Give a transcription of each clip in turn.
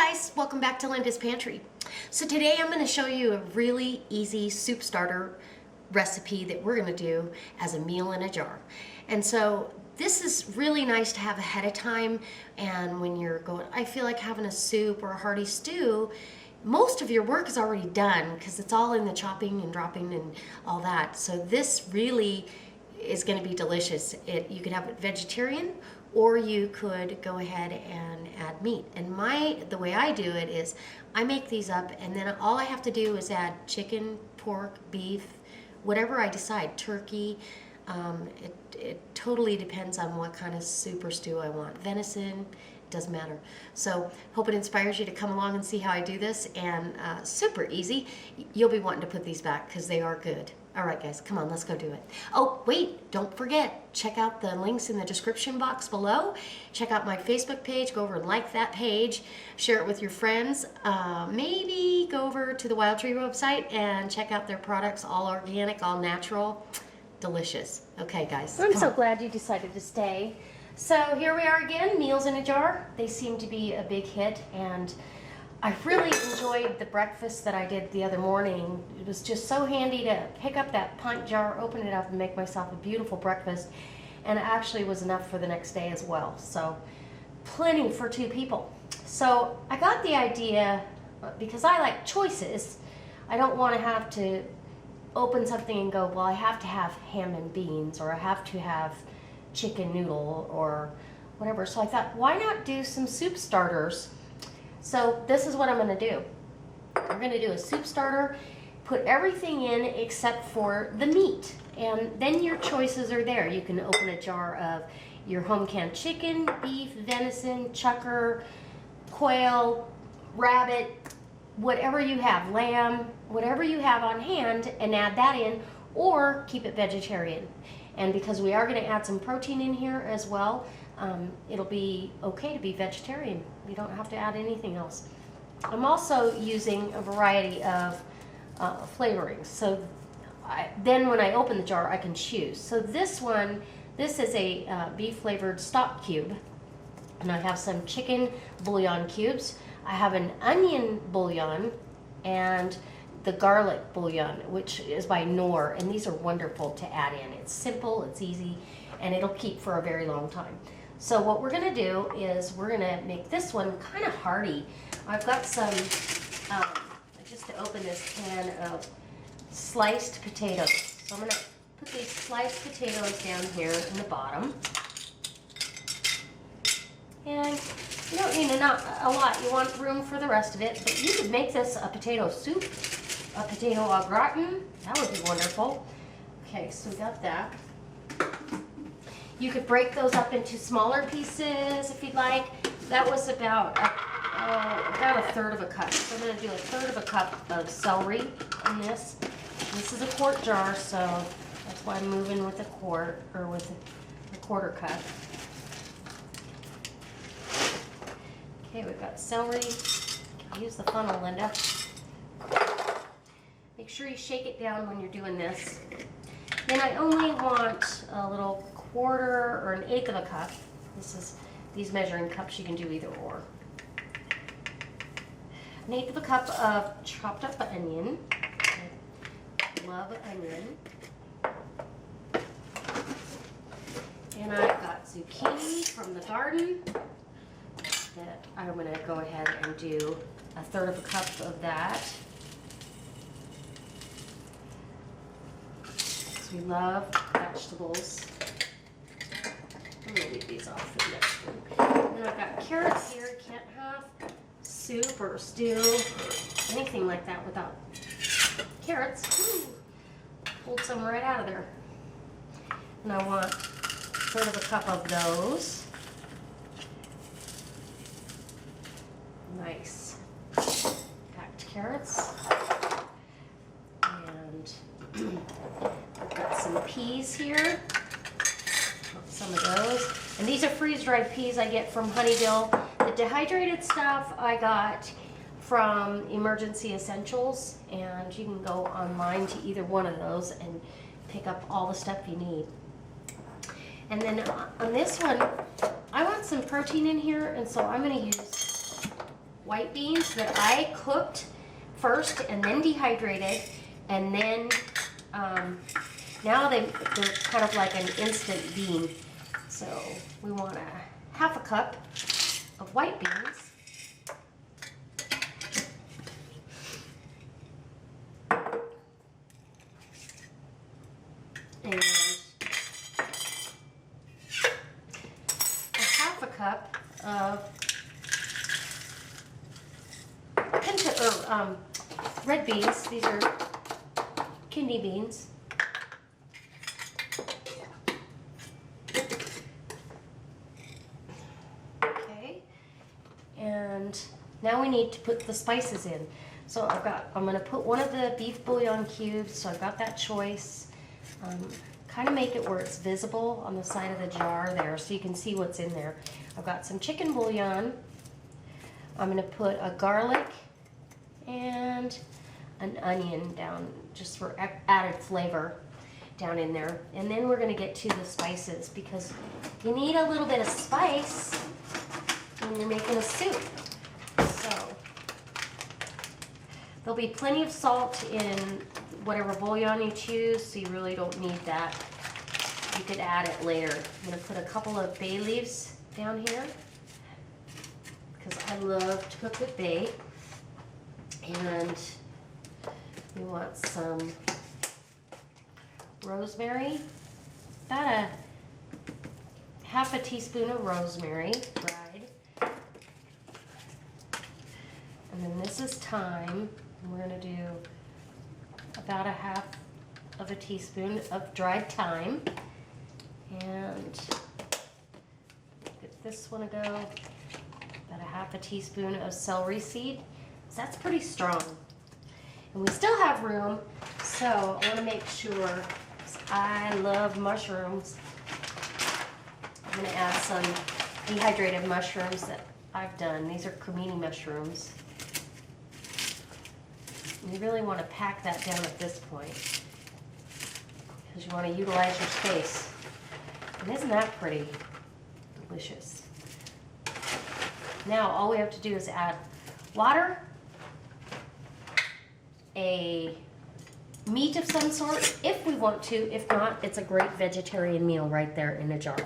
guys, welcome back to Linda's Pantry. So today I'm going to show you a really easy soup starter recipe that we're going to do as a meal in a jar. And so this is really nice to have ahead of time, and when you're going, I feel like having a soup or a hearty stew, most of your work is already done because it's all in the chopping and dropping and all that. So this really is going to be delicious. You could have it vegetarian, or you could go ahead and add meat. And the way I do it is I make these up, and then all I have to do is add chicken, pork, beef, whatever I decide, turkey. It totally depends on what kind of soup or stew I want. Venison, doesn't matter. So hope it inspires you to come along and see how I do this, and super easy. You'll be wanting to put these back because they are good. All right, guys, come on, let's go do it. Oh, wait, don't forget, check out the links in the description box below. Check out my Facebook page. Go over and like that page. Share it with your friends. Maybe go over to the Wild Tree website and check out their products, all organic, all natural. Delicious. Okay, guys. I'm so glad you decided to stay. So here we are again, meals in a jar. They seem to be a big hit, and I really enjoyed the breakfast that I did the other morning. It was just so handy to pick up that pint jar, open it up, and make myself a beautiful breakfast. And it actually was enough for the next day as well. So plenty for 2 people. So I got the idea, because I like choices, I don't want to have to open something and go, well, I have to have ham and beans, or I have to have chicken noodle, or whatever. So I thought, why not do some soup starters? So this is what I'm going to do. I'm going to do a soup starter, put everything in except for the meat, and then your choices are there. You can open a jar of your home canned chicken, beef, venison, chucker, quail, rabbit, whatever you have, lamb, whatever you have on hand, and add that in, or keep it vegetarian. And because we are going to add some protein in here as well, it'll be okay to be vegetarian. You don't have to add anything else. I'm also using a variety of flavorings. So then when I open the jar, I can choose. So this is a beef flavored stock cube. And I have some chicken bouillon cubes. I have an onion bouillon and the garlic bouillon, which is by Knorr, and these are wonderful to add in. It's simple, it's easy, and it'll keep for a very long time. So what we're going to do is we're going to make this one kind of hearty. I've got some, just to open this can of sliced potatoes. So I'm going to put these sliced potatoes down here in the bottom. And you don't need a lot. You want room for the rest of it, but you could make this a potato soup, a potato au gratin. That would be wonderful. Okay, so we got that. You could break those up into smaller pieces if you'd like. That was about a third of a cup. So I'm going to do a third of a cup of celery in this. This is a quart jar, so that's why I'm moving with a quart, or with a quarter cup. Okay, we've got celery. Use the funnel, Linda. Make sure you shake it down when you're doing this. Then I only want a little quarter or 1/8 of a cup. These measuring cups, you can do either or. 1/8 of a cup of chopped up onion. I love onion. And I've got zucchini from the garden that I'm going to go ahead and do a third of a cup of that. Because we love vegetables. I'm going to leave these off for the next one. And I've got carrots here. Can't have soup or stew or anything like that without carrots. Ooh, pulled some right out of there. And I want a third of a cup of those. Nice packed carrots. And I've got some peas here. Some of those. And these are freeze-dried peas I get from Honeydill. The dehydrated stuff I got from Emergency Essentials, and you can go online to either one of those and pick up all the stuff you need. And then on this one, I want some protein in here, and so I'm going to use white beans that I cooked first and then dehydrated, and then now they're kind of like an instant bean. So we want a half a cup of white beans. And a half a cup of red beans. These are kidney beans. Okay, and now we need to put the spices in. So I'm gonna put one of the beef bouillon cubes, so I've got that choice. Kind of make it where it's visible on the side of the jar there so you can see what's in there. I've got some chicken bouillon. I'm gonna put a garlic and an onion down just for added flavor down in there. And then we're gonna get to the spices because you need a little bit of spice when you're making a soup. So there'll be plenty of salt in whatever bouillon you choose, so you really don't need that. You could add it later. I'm gonna put a couple of bay leaves down here because I love to cook with bay. And we want some rosemary, about a half a teaspoon of rosemary dried. And then this is thyme, and we're gonna do about a half of a teaspoon of dried thyme. And get this one to go, about a half a teaspoon of celery seed. So that's pretty strong. And we still have room, so I want to make sure, 'cause I love mushrooms. I'm going to add some dehydrated mushrooms that I've done. These are cremini mushrooms. And you really want to pack that down at this point because you want to utilize your space. And isn't that pretty? Delicious. Now all we have to do is add water, a meat of some sort if we want to. If not, it's a great vegetarian meal right there in a jar.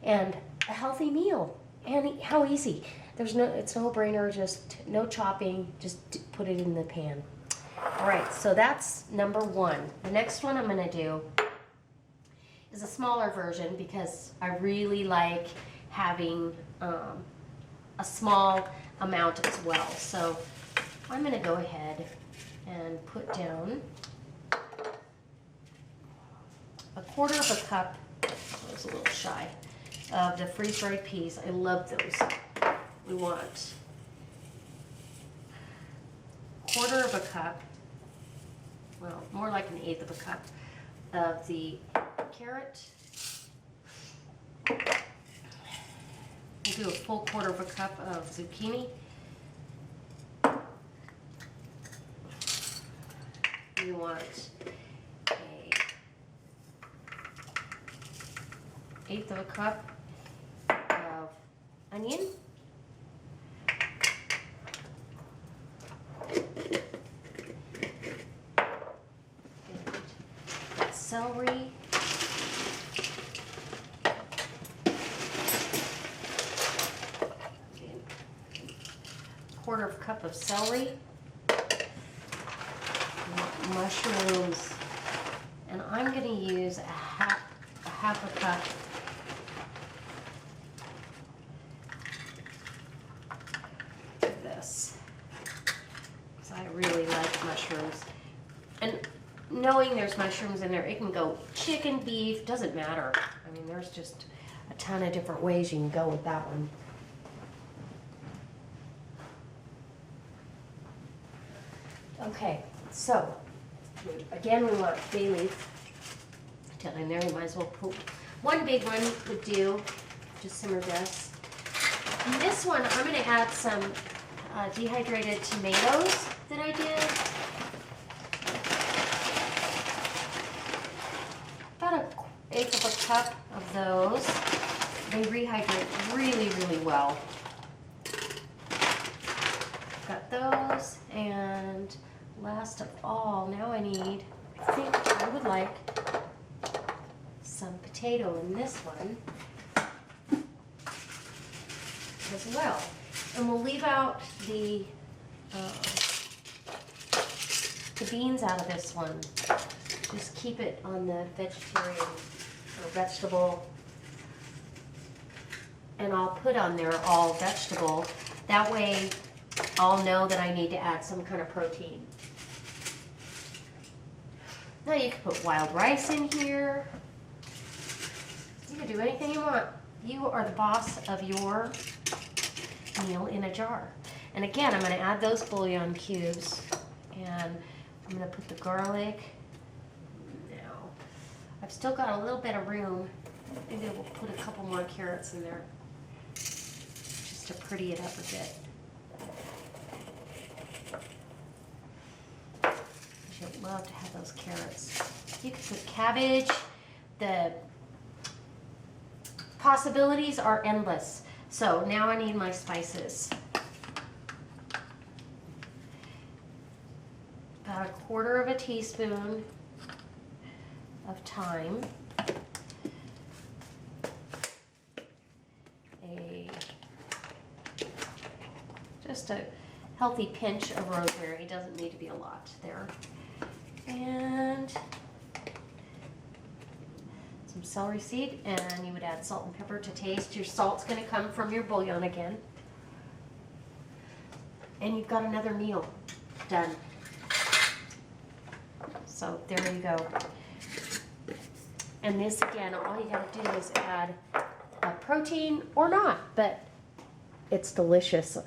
And a healthy meal. And how easy. It's no brainer, just no chopping, just put it in the pan. All right, so that's number one. The next one I'm gonna do is a smaller version because I really like having a small amount as well. So I'm gonna go ahead and put down a quarter of a cup, I was a little shy, of the freeze-dried peas. I love those. We want a quarter of a cup, well, more like an eighth of a cup of the carrot. We'll do a full quarter of a cup of zucchini. We want a eighth of a cup of onion. And celery. Quarter of a cup of celery. Mushrooms, and I'm going to use a half a cup of this because I really like mushrooms. And knowing there's mushrooms in there, it can go chicken, beef, doesn't matter. I mean, there's just a ton of different ways you can go with that one. Okay, so again, we want bay leaf down there. You might as well put one big one would do. Just simmer this. And this one, I'm going to add some dehydrated tomatoes that I did. About an eighth of a cup of those. They rehydrate really, really well. got those, and last of all, now I think I would like some potato in this one as well. And we'll leave out the beans out of this one. Just keep it on the vegetarian or vegetable. And I'll put on there all vegetable. That way I'll know that I need to add some kind of protein. Now you can put wild rice in here. You can do anything you want. You are the boss of your meal in a jar. And again, I'm going to add those bouillon cubes, and I'm going to put the garlic. Now, I've still got a little bit of room. Maybe we'll put a couple more carrots in there just to pretty it up a bit. I'd love to have those carrots. You could put cabbage. The possibilities are endless. So now I need my spices. About 1/4 of a teaspoon of thyme. Just a healthy pinch of rosemary. Doesn't need to be a lot there. And some celery seed, and you would add salt and pepper to taste. Your salt's going to come from your bouillon again. And you've got another meal done. So there you go. And this again, all you got to do is add a protein or not, but it's delicious.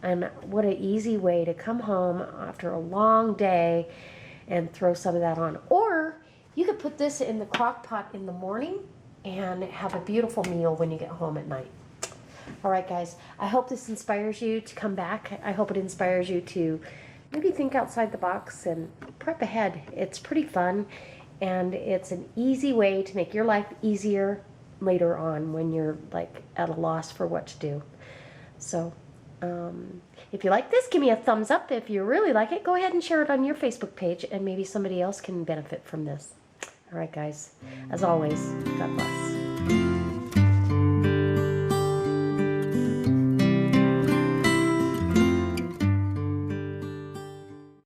And what an easy way to come home after a long day and throw some of that on. Or you could put this in the crock pot in the morning and have a beautiful meal when you get home at night. All right, guys, I hope this inspires you to come back. I hope it inspires you to maybe think outside the box and prep ahead. It's pretty fun, and it's an easy way to make your life easier later on when you're like at a loss for what to do. So if you like this, give me a thumbs up. If you really like it, go ahead and share it on your Facebook page, and maybe somebody else can benefit from this. All right, guys, as always, God bless.